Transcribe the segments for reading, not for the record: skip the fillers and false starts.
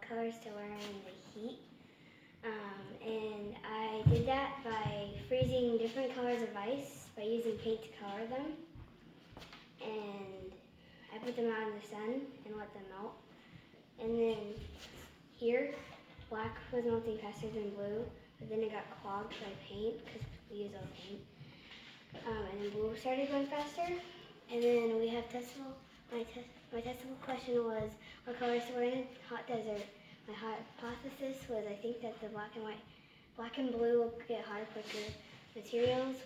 colors to learn the heat. And I did that by freezing different colors of ice by using paint to color them. And I put them out in the sun and let them melt. And then here, black was melting faster than blue, but then it got clogged by paint because we use all paint. And then blue started going faster. And then we have testable. My testable question was what colors to wear in a hot desert. My hypothesis was I think that the black and blue will get hotter quicker. Materials,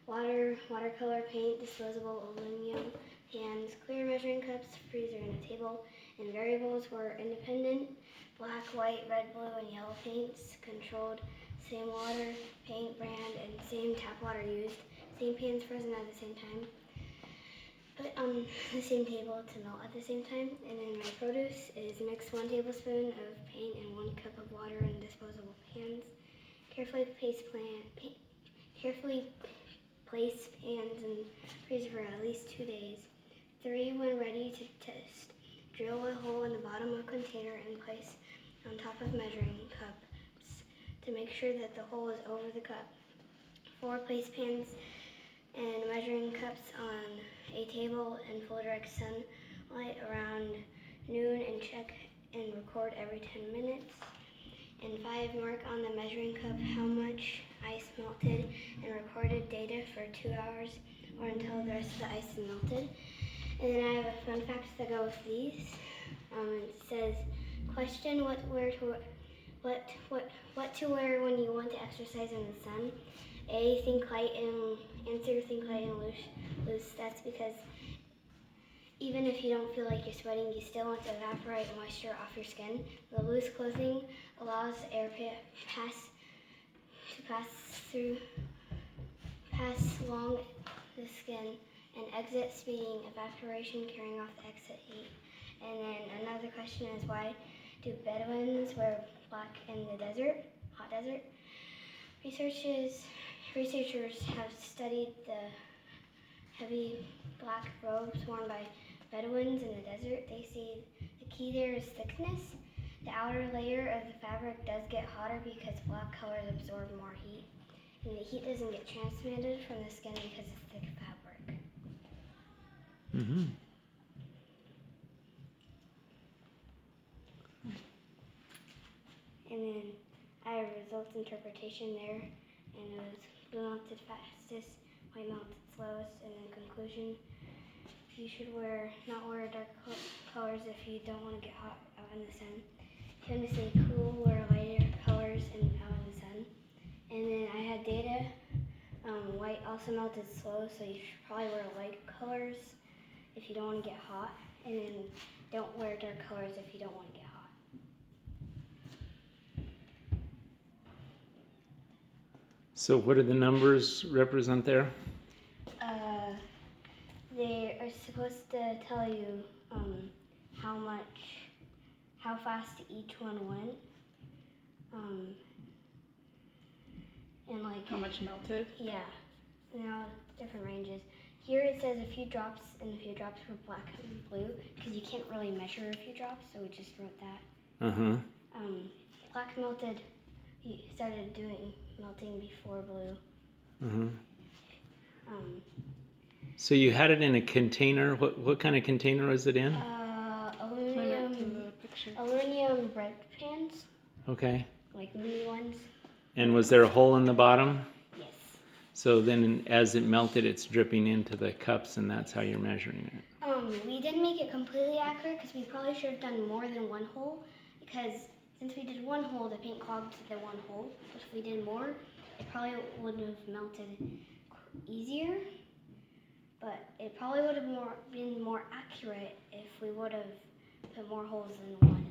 watercolor paint, disposable aluminum pans, clear measuring cups, freezer, and a table. And variables were independent, black, white, red, blue, and yellow paints, controlled, same water, paint brand, and same tap water used, same pans frozen at the same time. Put on the same table to melt at the same time. And then my produce is mix 1 tablespoon of paint and 1 cup of water in disposable pans. Carefully place pans in freezer for at least 2 days. 3, when ready to test, drill a hole in the bottom of container and place on top of measuring cups to make sure that the hole is over the cup. 4, place pans and measuring cups on a table in full direct sunlight around noon and check and record every 10 minutes. And 5, mark on the measuring cup how much ice melted and recorded data for 2 hours or until the rest of the ice is melted. And then I have a fun fact that go with these. It says, question what to wear when you want to exercise in the sun. A, think light and answer, think light and loose. That's because even if you don't feel like you're sweating, you still want to evaporate moisture off your skin. The loose clothing allows air pass along the skin and exit, speeding evaporation, carrying off the exit heat. And then another question is, why do Bedouins wear black in the hot desert? Researchers have studied the heavy black robes worn by Bedouins in the desert. They say the key there is thickness. The outer layer of the fabric does get hotter because black colors absorb more heat. And the heat doesn't get transmitted from the skin because it's thick fabric. Mm-hmm. And then I have results interpretation there, and it was blue melted fastest, white melted slowest, and then conclusion, you should not wear dark colors if you don't want to get hot out in the sun. If you want to stay cool, wear lighter colors and out in the sun. And then I had data, white also melted slow, so you should probably wear light colors if you don't want to get hot, and then don't wear dark colors if you don't want to get hot. So what do the numbers represent there? They are supposed to tell you how fast each one went, and like how much melted. Yeah, now different ranges. Here it says a few drops, and a few drops for black and blue, because you can't really measure a few drops, so we just wrote that. Black melted. You started doing melting before blue. So you had it in a container. What kind of container was it in? Aluminum bread pans. Okay. Like mini ones. And was there a hole in the bottom? Yes. So then as it melted, it's dripping into the cups, and that's how you're measuring it. We didn't make it completely accurate because we probably should have done more than one hole, because since we did one hole, the paint clogged the one hole. If we did more, it probably would have melted easier, but it probably would have been more accurate if we would have put more holes than one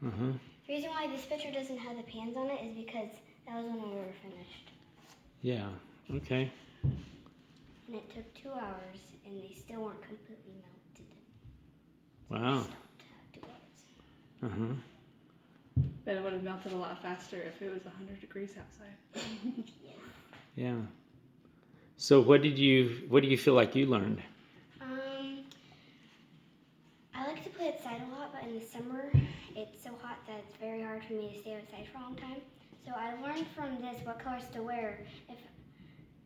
in it. The reason why this picture doesn't have the pans on it is because that was when we were finished. Yeah, okay. And it took 2 hours, and they still weren't completely melted. Wow. So 2 hours. But it would have melted a lot faster if it was 100 degrees outside. Yeah. So what do you feel like you learned? I like to play outside a lot, but in the summer it's so hot hard for me to stay outside for a long time. So I learned from this what colors to wear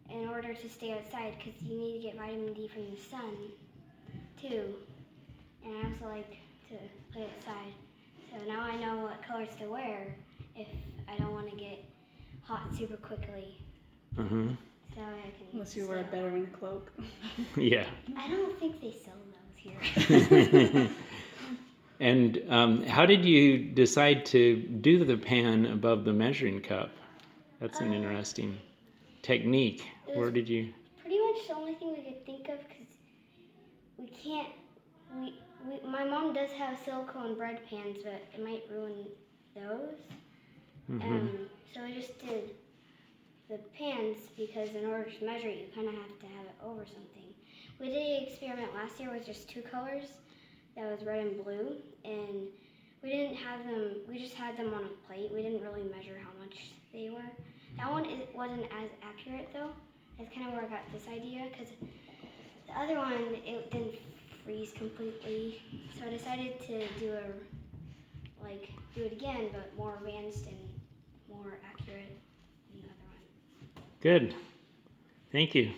in order to stay outside, because you need to get vitamin D from the sun too. And I also like to play outside. So now I know what colors to wear if I don't want to get hot super quickly. Uh-huh. So I can. Unless you wear a better cloak. Yeah. I don't think they sell those here. And how did you decide to do the pan above the measuring cup? That's an interesting technique. Where did you? Pretty much the only thing we could think of, because we can't. My mom does have silicone bread pans, but it might ruin those. Mm-hmm. So we just did the pans, because in order to measure it, you kind of have to have it over something. We did an experiment last year with just 2 colors. That was red and blue, and we didn't have them. We just had them on a plate. We didn't really measure how much they were. That one wasn't as accurate though. That's kind of where I got this idea, because the other one, it didn't freeze completely. So I decided to do it again, but more advanced and more accurate than the other one. Good. Thank you.